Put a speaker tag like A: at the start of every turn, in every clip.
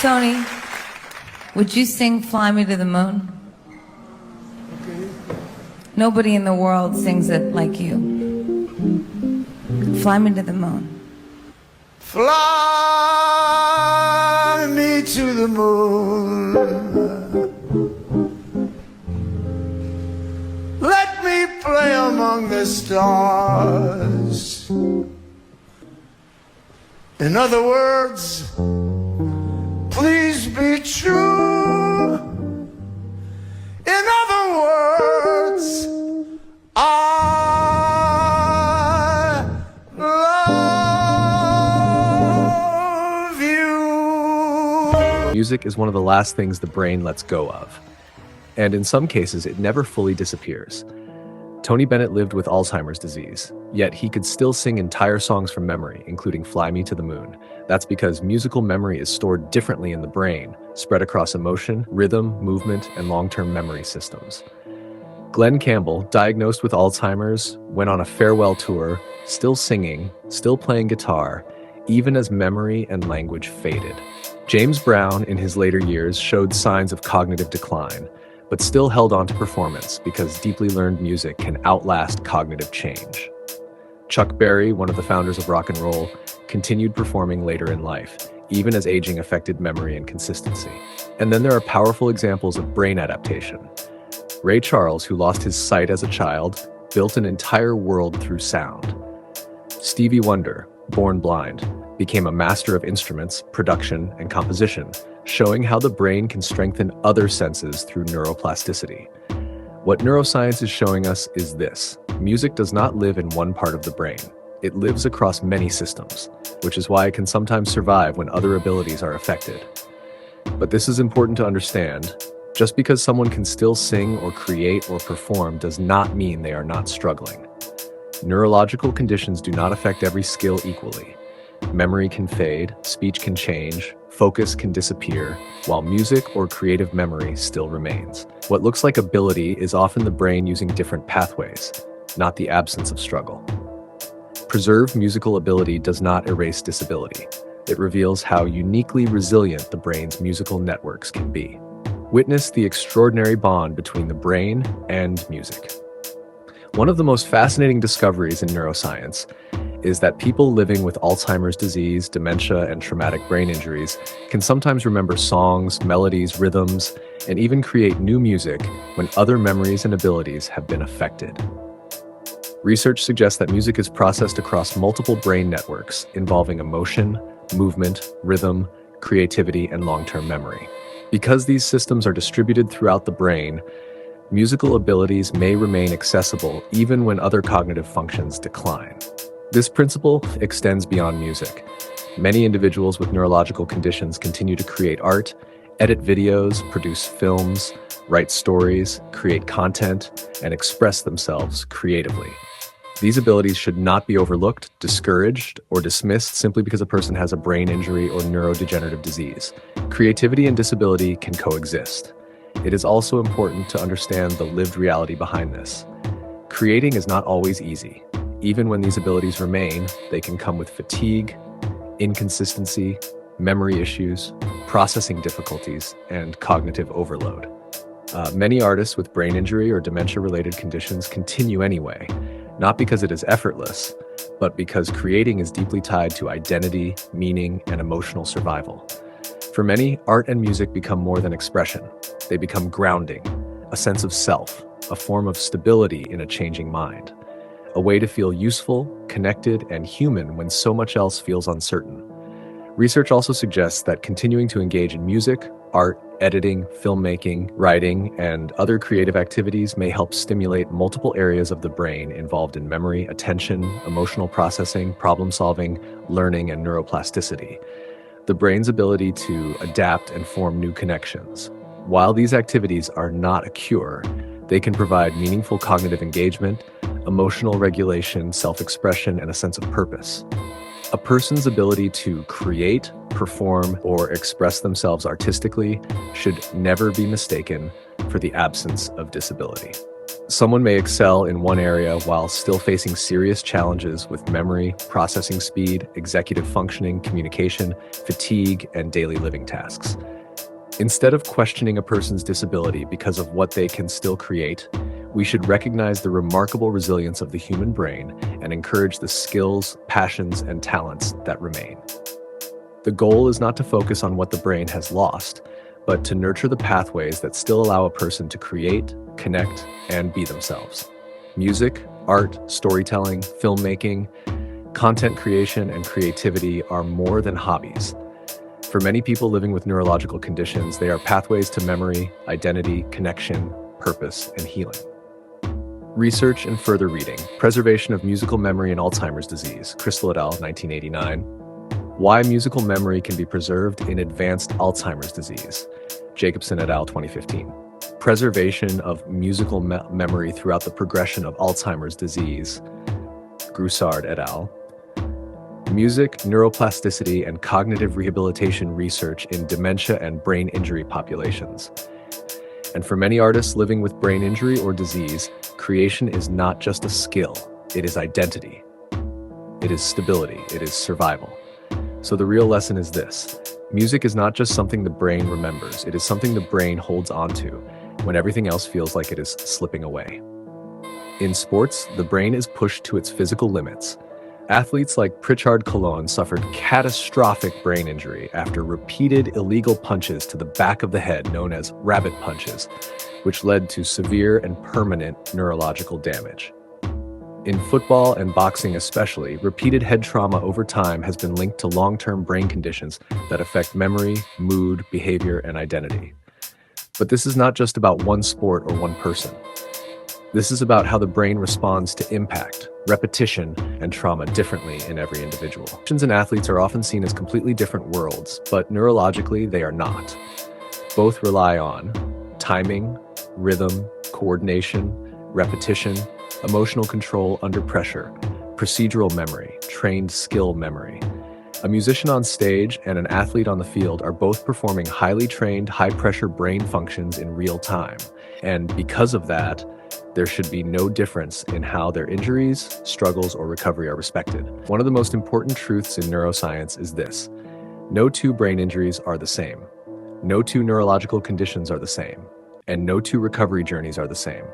A: Tony, would you sing Fly Me to the Moon?
B: Okay.
A: Nobody in the world sings it like you. Fly me to the moon.
B: Fly me to the moon. Let me play among the stars. In other words, please be true. In other words, I love you.
C: Music is one of the last things the brain lets go of. And in some cases, it never fully disappears. Tony Bennett lived with Alzheimer's disease, yet he could still sing entire songs from memory, including Fly Me to the Moon. That's because musical memory is stored differently in the brain, spread across emotion, rhythm, movement, and long-term memory systems. Glenn Campbell, diagnosed with Alzheimer's, went on a farewell tour, still singing, still playing guitar, even as memory and language faded. James Brown, in his later years, showed signs of cognitive decline, but still held on to performance because deeply learned music can outlast cognitive change. Chuck Berry, one of the founders of rock and roll, continued performing later in life, even as aging affected memory and consistency. And then there are powerful examples of brain adaptation. Ray Charles, who lost his sight as a child, built an entire world through sound. Stevie Wonder, born blind, became a master of instruments, production, and composition, showing how the brain can strengthen other senses through neuroplasticity. What neuroscience is showing us is this: music does not live in one part of the brain. It lives across many systems, which is why it can sometimes survive when other abilities are affected. But this is important to understand. Just because someone can still sing or create or perform does not mean they are not struggling. Neurological conditions do not affect every skill equally. Memory can fade, speech can change, focus can disappear, while music or creative memory still remains. What looks like ability is often the brain using different pathways, not the absence of struggle. Preserved musical ability does not erase disability. It reveals how uniquely resilient the brain's musical networks can be. Witness the extraordinary bond between the brain and music. One of the most fascinating discoveries in neuroscience is that people living with Alzheimer's disease, dementia, and traumatic brain injuries can sometimes remember songs, melodies, rhythms, and even create new music when other memories and abilities have been affected. Research suggests that music is processed across multiple brain networks involving emotion, movement, rhythm, creativity, and long-term memory. Because these systems are distributed throughout the brain, musical abilities may remain accessible even when other cognitive functions decline. This principle extends beyond music. Many individuals with neurological conditions continue to create art, edit videos, produce films, write stories, create content, and express themselves creatively. These abilities should not be overlooked, discouraged, or dismissed simply because a person has a brain injury or neurodegenerative disease. Creativity and disability can coexist. It is also important to understand the lived reality behind this. Creating is not always easy. Even when these abilities remain, they can come with fatigue, inconsistency, memory issues, processing difficulties, and cognitive overload. Many artists with brain injury or dementia-related conditions continue anyway, not because it is effortless, but because creating is deeply tied to identity, meaning, and emotional survival. For many, art and music become more than expression. They become grounding, a sense of self, a form of stability in a changing mind, a way to feel useful, connected, and human when so much else feels uncertain. Research also suggests that continuing to engage in music, art, editing, filmmaking, writing, and other creative activities may help stimulate multiple areas of the brain involved in memory, attention, emotional processing, problem-solving, learning, and neuroplasticity. The brain's ability to adapt and form new connections. While these activities are not a cure, they can provide meaningful cognitive engagement, emotional regulation, self-expression, and a sense of purpose. A person's ability to create, perform, or express themselves artistically should never be mistaken for the absence of disability. Someone may excel in one area while still facing serious challenges with memory, processing speed, executive functioning, communication, fatigue, and daily living tasks. Instead of questioning a person's disability because of what they can still create, we should recognize the remarkable resilience of the human brain and encourage the skills, passions, and talents that remain. The goal is not to focus on what the brain has lost, but to nurture the pathways that still allow a person to create, connect, and be themselves. Music, art, storytelling, filmmaking, content creation, and creativity are more than hobbies. For many people living with neurological conditions, they are pathways to memory, identity, connection, purpose, and healing. Research and further reading. Preservation of Musical Memory in Alzheimer's Disease. Crystal et al., 1989. Why Musical Memory Can Be Preserved in Advanced Alzheimer's Disease. Jacobson et al., 2015. Preservation of Musical Memory Throughout the Progression of Alzheimer's Disease. Groussard et al. Music, Neuroplasticity, and Cognitive Rehabilitation Research in Dementia and Brain Injury Populations. And for many artists living with brain injury or disease, creation is not just a skill, it is identity. It is stability, it is survival. So the real lesson is this: music is not just something the brain remembers, it is something the brain holds onto when everything else feels like it is slipping away. In sports, the brain is pushed to its physical limits. Athletes like Pritchard Colon suffered catastrophic brain injury after repeated illegal punches to the back of the head known as rabbit punches, which led to severe and permanent neurological damage. In football and boxing especially, repeated head trauma over time has been linked to long-term brain conditions that affect memory, mood, behavior, and identity. But this is not just about one sport or one person. This is about how the brain responds to impact, repetition, and trauma differently in every individual. Musicians and athletes are often seen as completely different worlds, but neurologically they are not. Both rely on timing, rhythm, coordination, repetition, emotional control under pressure, procedural memory, trained skill memory. A musician on stage and an athlete on the field are both performing highly trained, high-pressure brain functions in real time. And because of that, there should be no difference in how their injuries, struggles, or recovery are respected. One of the most important truths in neuroscience is this: no two brain injuries are the same. No two neurological conditions are the same. And no two recovery journeys are the same.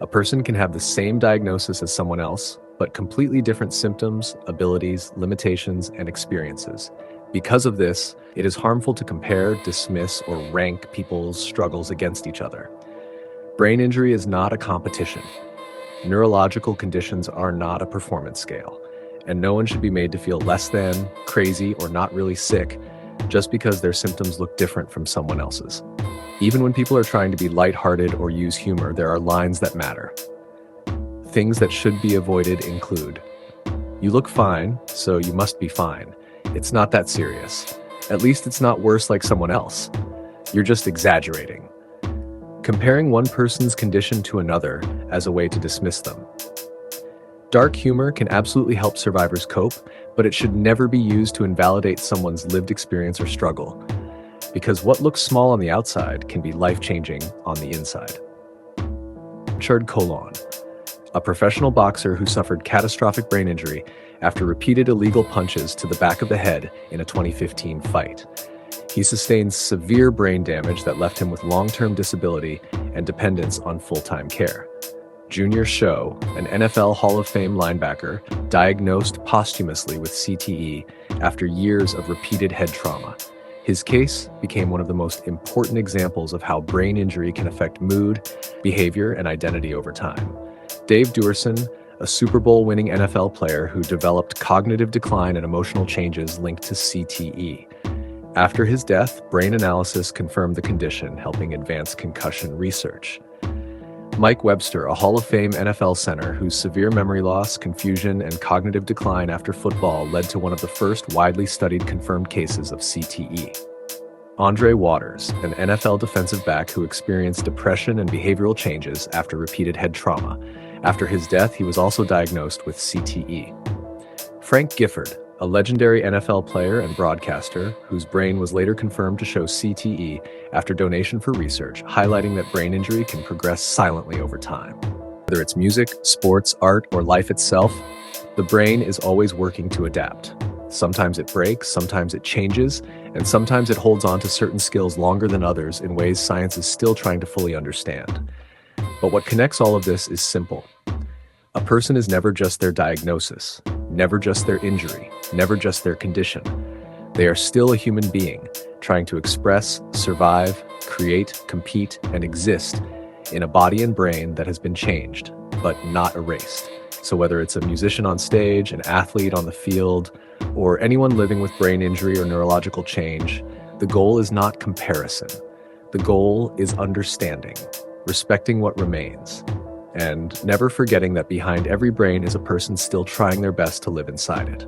C: A person can have the same diagnosis as someone else, but completely different symptoms, abilities, limitations, and experiences. Because of this, it is harmful to compare, dismiss, or rank people's struggles against each other. Brain injury is not a competition. Neurological conditions are not a performance scale, and no one should be made to feel less than, crazy, or not really sick just because their symptoms look different from someone else's. Even when people are trying to be lighthearted or use humor, there are lines that matter. Things that should be avoided include: you look fine, so you must be fine. It's not that serious. At least it's not worse like someone else. You're just exaggerating. Comparing one person's condition to another as a way to dismiss them. Dark humor can absolutely help survivors cope, but it should never be used to invalidate someone's lived experience or struggle, because what looks small on the outside can be life-changing on the inside. Pritchard Colon, a professional boxer who suffered catastrophic brain injury after repeated illegal punches to the back of the head in a 2015 fight. He sustained severe brain damage that left him with long-term disability and dependence on full-time care. Junior Show, an NFL Hall of Fame linebacker, diagnosed posthumously with CTE after years of repeated head trauma. His case became one of the most important examples of how brain injury can affect mood, behavior, and identity over time. Dave Duerson, a Super Bowl-winning NFL player who developed cognitive decline and emotional changes linked to CTE. After his death, brain analysis confirmed the condition, helping advance concussion research. Mike Webster, a Hall of Fame NFL center whose severe memory loss, confusion, and cognitive decline after football led to one of the first widely studied confirmed cases of CTE. Andre Waters, an NFL defensive back who experienced depression and behavioral changes after repeated head trauma. After his death, he was also diagnosed with CTE. Frank Gifford, a legendary NFL player and broadcaster whose brain was later confirmed to show CTE after donation for research, highlighting that brain injury can progress silently over time. Whether it's music, sports, art, or life itself, the brain is always working to adapt. Sometimes it breaks, sometimes it changes, and sometimes it holds on to certain skills longer than others in ways science is still trying to fully understand. But what connects all of this is simple. A person is never just their diagnosis, never just their injury, never just their condition. They are still a human being, trying to express, survive, create, compete, and exist in a body and brain that has been changed, but not erased. So whether it's a musician on stage, an athlete on the field, or anyone living with brain injury or neurological change, the goal is not comparison. The goal is understanding, respecting what remains, and never forgetting that behind every brain is a person still trying their best to live inside it.